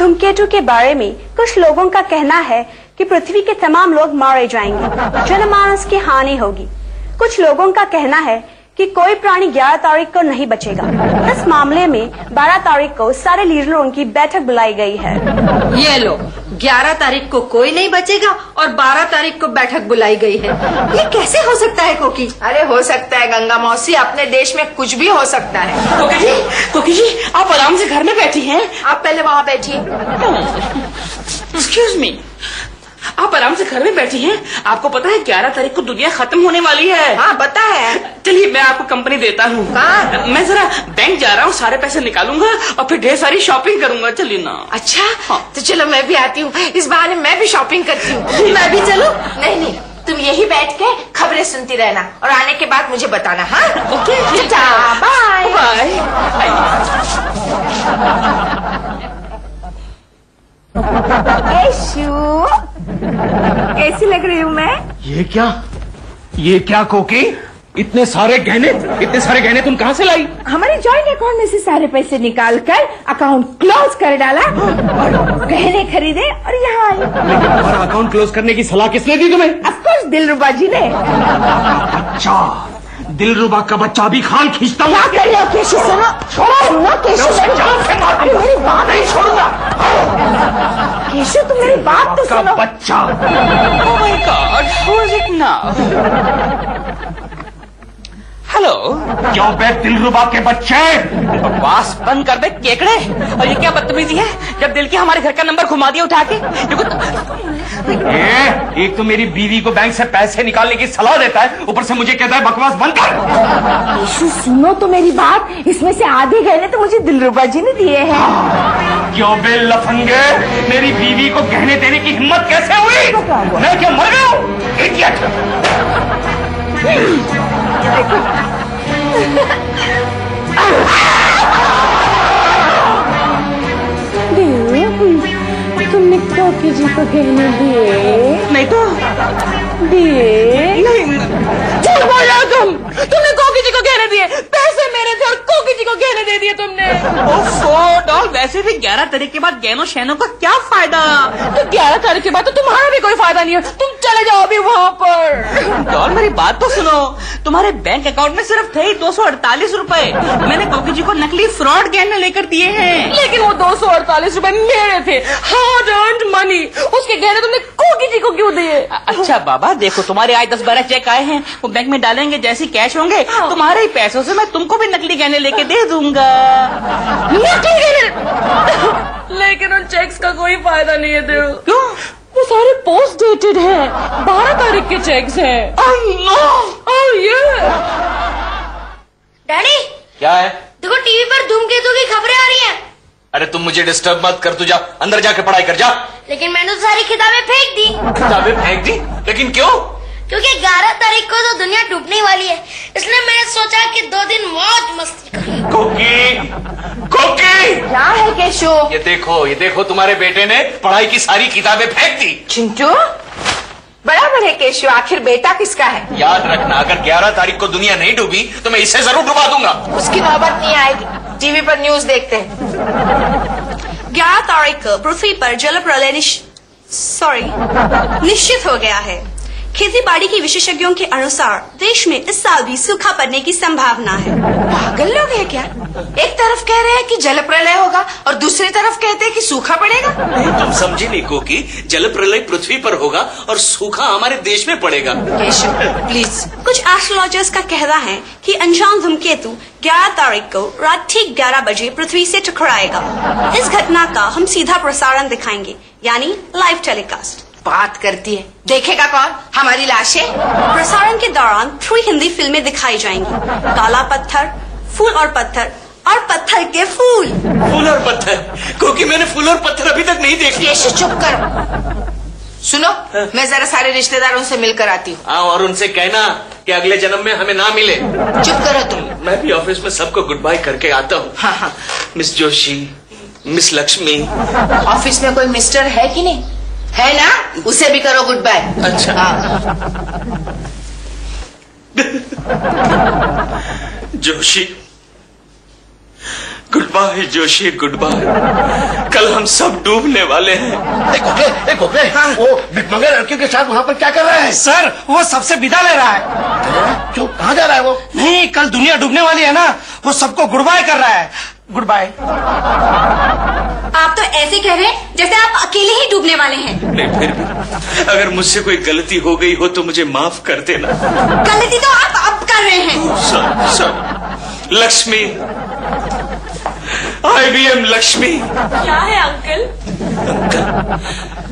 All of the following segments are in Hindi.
धूमकेतु के बारे में कुछ लोगों का कहना है कि पृथ्वी के तमाम लोग मारे जाएंगे, जनमानस की हानि होगी। कुछ लोगों का कहना है कि कोई प्राणी 11 तारीख को नहीं बचेगा। इस मामले में 12 तारीख को सारे लीडरों की बैठक बुलाई गई है। ये लो, 11 तारीख को कोई नहीं बचेगा और 12 तारीख को बैठक बुलाई गई है। ये कैसे हो सकता है कोकी? अरे हो सकता है गंगा मौसी, अपने देश में कुछ भी हो सकता है। कोकी जी आप आराम से घर में बैठी हैं। आप पहले वहाँ बैठिए। एक्सक्यूज मी, आप आराम से घर में बैठी हैं। आपको पता है 11 तारीख को दुनिया खत्म होने वाली है। हाँ पता है। चलिए मैं आपको कंपनी देता हूँ। कहाँ? मैं जरा बैंक जा रहा हूँ, सारे पैसे निकालूंगा और फिर ढेर सारी शॉपिंग करूंगा। चलिए ना। अच्छा हाँ। तो चलो मैं भी आती हूँ, इस बहाने मैं भी शॉपिंग करती हूँ। मैं भी चलूं? नहीं, तुम यही बैठ के खबरें सुनती रहना और आने के बाद मुझे बताना। हाँ ओके, बाय बाय। कैसी लग रही हूँ मैं? ये क्या कोकी? इतने सारे गहने तुम कहाँ से लाई? हमारे जॉइंट अकाउंट में से सारे पैसे निकाल कर अकाउंट क्लोज कर डाला और गहने खरीदे और यहाँ आई। लेकिन हमारा अकाउंट क्लोज करने की सलाह किसने दी तुम्हें? ऑफ कोर्स दिलरुबा जी ने। अच्छा, दिलरुबा का बच्चा भी खाल खींचता हुआ। क्या कर रहे हो केशु? सुनो केशु, मेरी बात नहीं छोड़ूंगा। केशु तुम मेरी बात तो सुनो। बच्चा। Oh my God, who is it now? Hello, क्यों बे दिलरुबा के बच्चे? बकवास बंद कर दे केकड़े। और ये क्या बदतमीजी है, जब दिल के हमारे घर का नंबर घुमा दिया उठा के। एक तो मेरी बीवी को बैंक से पैसे निकालने की सलाह देता है, ऊपर से मुझे कहता है बकवास बंद कर। केशु सुनो तो मेरी बात, इसमें से आधे गहने तो मुझे दिलरुबा जी ने दिए हैं। क्यों बे लफंगे, मेरी बीवी को गहने देने की हिम्मत कैसे हुई? मैं क्या मर गया हूँ? इडियट। तुमने कोकी जी को गहने दिए? नहीं तो दिए? नहीं, झूठ बोल रहे हो तुमने कोकी जी को गहने दिए। पैसे मेरे थे और कोकी जी को गहने दे दिए तुमने। ओफो डॉल, वैसे भी 11 तारीख के बाद गहनों शहनों का क्या फायदा? तो 11 तारीख के बाद तो तुम्हारा भी कोई फायदा नहीं है, तुम चले जाओ अभी वहाँ पर। डॉल मेरी बात तो सुनो, तुम्हारे बैंक अकाउंट में सिर्फ थे ही 248 रुपए। मैंने कोकी जी को नकली फ्रॉड गहने लेकर दिए हैं। लेकिन वो 248 रुपए मेरे थे, हार्ड अर्न्ड मनी। उसके गहने तुमने कोकी जी को क्यों दिए? अच्छा बाबा देखो, तुम्हारे आज 10-12 चेक आए हैं, वो बैंक में डालेंगे, जैसे कैश होंगे तुम्हारे ही पैसों से मैं तुमको भी नकली गहने लेके दे दूंगा। नकली गहने? लेकिन उन चेक्स का कोई फायदा नहीं है। क्यों? वो सारे पोस्ट डेटेड हैं, 12 तारीख के चेक्स हैं। डैडी क्या है? देखो टीवी पर धूमकेतु की खबरें आ रही हैं। अरे तुम मुझे डिस्टर्ब मत कर, तू जा अंदर जाके पढ़ाई कर जा। लेकिन मैंने तो सारी किताबें फेंक दी। किताबें फेंक दी? लेकिन क्यों? क्योंकि 11 तारीख को तो दुनिया डूबने वाली है, इसलिए मैंने सोचा कि 2 दिन मौज मस्ती करें। कोकी क्या है केशु? ये देखो तुम्हारे बेटे ने पढ़ाई की सारी किताबें फेंक दी। चिंटू बराबर है केशु, आखिर बेटा किसका है? याद रखना, अगर 11 तारीख को दुनिया नहीं डूबी तो मैं इसे जरूर डुबा दूंगा। उसकी नौबत नहीं आएगी, टीवी पर न्यूज देखते हैं। 11 तारीख को पृथ्वी पर जल प्रलय निश्चित हो गया है। खेती बाड़ी के विशेषज्ञों के अनुसार देश में इस साल भी सूखा पड़ने की संभावना है। पागल लोग हैं क्या? एक तरफ कह रहे हैं कि जल प्रलय होगा और दूसरी तरफ कहते हैं कि सूखा पड़ेगा। नहीं, तुम समझी नहीं कोकी, जल प्रलय पृथ्वी पर होगा और सूखा हमारे देश में पड़ेगा। Cashew please. कुछ एस्ट्रोलॉजर्स का कहना है कि अनजान धूमकेतु 11 तारीख को रात ठीक 11 बजे पृथ्वी से टकराएगा। इस घटना का हम सीधा प्रसारण दिखाएंगे, यानी लाइव टेलीकास्ट। बात करती है, देखेगा कौन? हमारी लाशें। प्रसारण के दौरान 3 हिंदी फिल्में दिखाई जाएंगी, काला पत्थर, फूल और पत्थर और पत्थर के फूल। फूल और पत्थर? क्योंकि मैंने फूल और पत्थर अभी तक नहीं देखे। केशु चुप कर। सुनो, मैं जरा सारे रिश्तेदारों से मिलकर आती हूँ। हाँ, और उनसे कहना कि अगले जन्म में हमें ना मिले। चुप करो तुम। मैं भी ऑफिस में सबको गुड बाय करके आता हूँ। हाँ। Miss Joshi, miss Lakshmi. Office में कोई मिस्टर है कि नहीं? है ना, उसे भी करो गुड बाय। अच्छा। Joshi, good bye Joshi, good bye. कल हम सब डूबने वाले हैं। गोखले, हाँ? वो भिकमंगे लड़कियों के साथ वहाँ पर क्या कर रहा है? सर वो सबसे विदा ले रहा है। क्यों, कहाँ जा रहा है वो? नहीं, कल दुनिया डूबने वाली है ना, वो सबको गुड बाय कर रहा है। Good bye. आप तो ऐसे कह रहे हैं जैसे आप अकेले ही डूबने वाले हैं। नहीं, फिर भी अगर मुझसे कोई गलती हो गई हो तो मुझे माफ कर देना। गलती तो आप अब कर रहे हैं। Sorry Lakshmi, IBM Lakshmi. क्या है अंकल?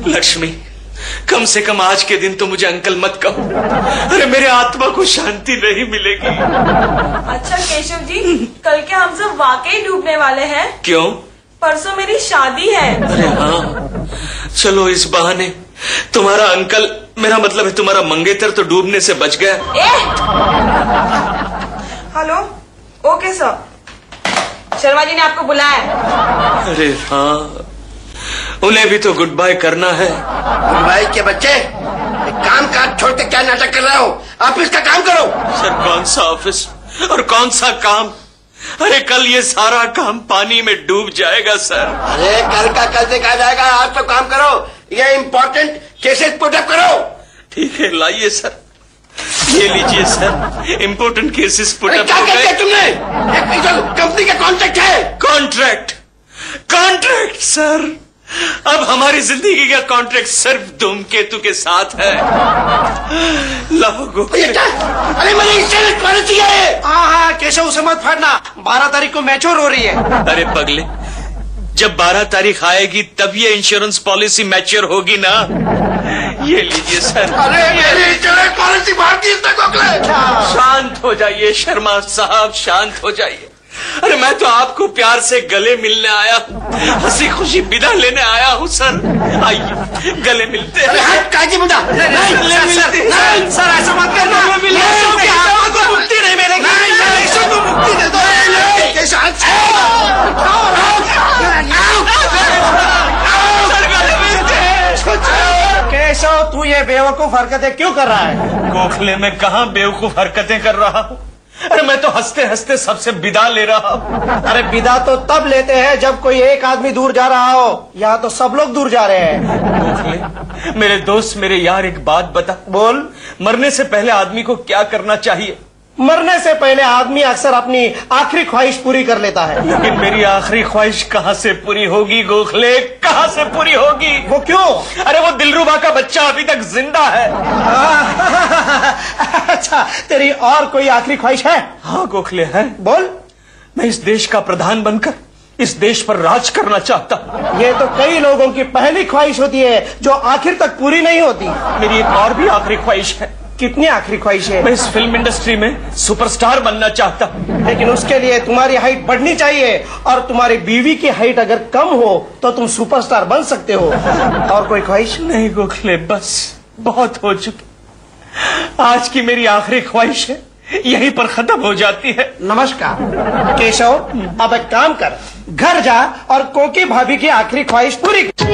लक्ष्मी, कम से कम आज के दिन तो मुझे अंकल मत कहो। अरे मेरे आत्मा को शांति नहीं मिलेगी। अच्छा केशव जी, कल क्या हम सब वाकई डूबने वाले हैं? क्यों? परसों मेरी शादी है। अरे हाँ, चलो इस बहाने तुम्हारा अंकल, मेरा मतलब है तुम्हारा मंगेतर तो डूबने से बच गया। Hello, okay sir, Sharma ji ने आपको बुलाया। अरे हाँ, उन्हें भी तो गुड बाय करना है। गुड बाय के बच्चे, काम काज छोड़ के क्या नाटक कर रहे हो? ऑफिस का काम करो। सर कौन सा ऑफिस और कौन सा काम? अरे कल ये सारा काम पानी में डूब जाएगा सर। अरे कल का कल देखा जाएगा, आज तो काम करो। ये इम्पोर्टेंट केसेस पुटअप करो। ठीक है, लाइए सर, ये लीजिए सर, इम्पोर्टेंट केसेस पुटअप क्या हो कहते गए। हैं तुमने? एक कंपनी का कॉन्ट्रैक्ट है। कॉन्ट्रैक्ट, कॉन्ट्रैक्ट सर, अब हमारी जिंदगी का कॉन्ट्रैक्ट सिर्फ धूमकेतु के साथ है। लाओ ये क्या? अरे मैंने इंश्योरेंस पॉलिसी है। हाँ केशव, उसे मत फाड़ना, 12 तारीख को मैच्योर हो रही है। अरे पगले, जब 12 तारीख आएगी तब ये इंश्योरेंस पॉलिसी मैच्योर होगी ना। ये लीजिए सर। अरे मेरी इंश्योरेंस पॉलिसी मार दी इसने गोखले। शांत हो जाइए शर्मा साहब, शांत हो जाइए। अरे मैं तो आपको प्यार से गले मिलने आया हूँ, हंसी खुशी विदा लेने आया हूँ सर। आइए गले मिलते हैं। अरे हट काजी बुदा। सर ऐसा मत करना, आपको मुक्ति नहीं मिलेगी। केशव को मुक्ति दे दो। केशव, तू ये बेवकूफ हरकतें क्यों कर रहा है? गोखले में कहाँ बेवकूफ हरकतें कर रहा हूँ? अरे मैं तो हंसते हंसते सबसे विदा ले रहा हूँ। अरे विदा तो तब लेते हैं जब कोई एक आदमी दूर जा रहा हो। यहाँ तो सब लोग दूर जा रहे हैं। गोखले, मेरे दोस्त, मेरे यार, एक बात बता। बोल। मरने से पहले आदमी को क्या करना चाहिए? मरने से पहले आदमी अक्सर अपनी आखिरी ख्वाहिश पूरी कर लेता है। लेकिन मेरी आखिरी ख्वाहिश कहाँ से पूरी होगी गोखले, कहाँ से पूरी होगी? वो क्यों? अरे वो दिलरुबा का बच्चा अभी तक जिंदा है। अच्छा, तेरी और कोई आखिरी ख्वाहिश है? हाँ गोखले है। बोल। मैं इस देश का प्रधान बनकर इस देश पर राज करना चाहता हूँ। ये तो कई लोगों की पहली ख्वाहिश होती है जो आखिर तक पूरी नहीं होती। मेरी एक और भी आखिरी ख्वाहिश है। कितनी आखिरी ख्वाहिश है? मैं इस फिल्म इंडस्ट्री में सुपरस्टार बनना चाहता हूँ। लेकिन उसके लिए तुम्हारी हाइट बढ़नी चाहिए, और तुम्हारी बीवी की हाइट अगर कम हो तो तुम सुपरस्टार बन सकते हो। और कोई ख्वाहिश? नहीं गोखले, बस बहुत हो चुकी। आज की मेरी आखिरी ख्वाहिश है, यहीं पर खत्म हो जाती है। नमस्कार केशव, अब एक काम कर, घर जा और कोकी भाभी की आखिरी ख्वाहिश पूरी कर।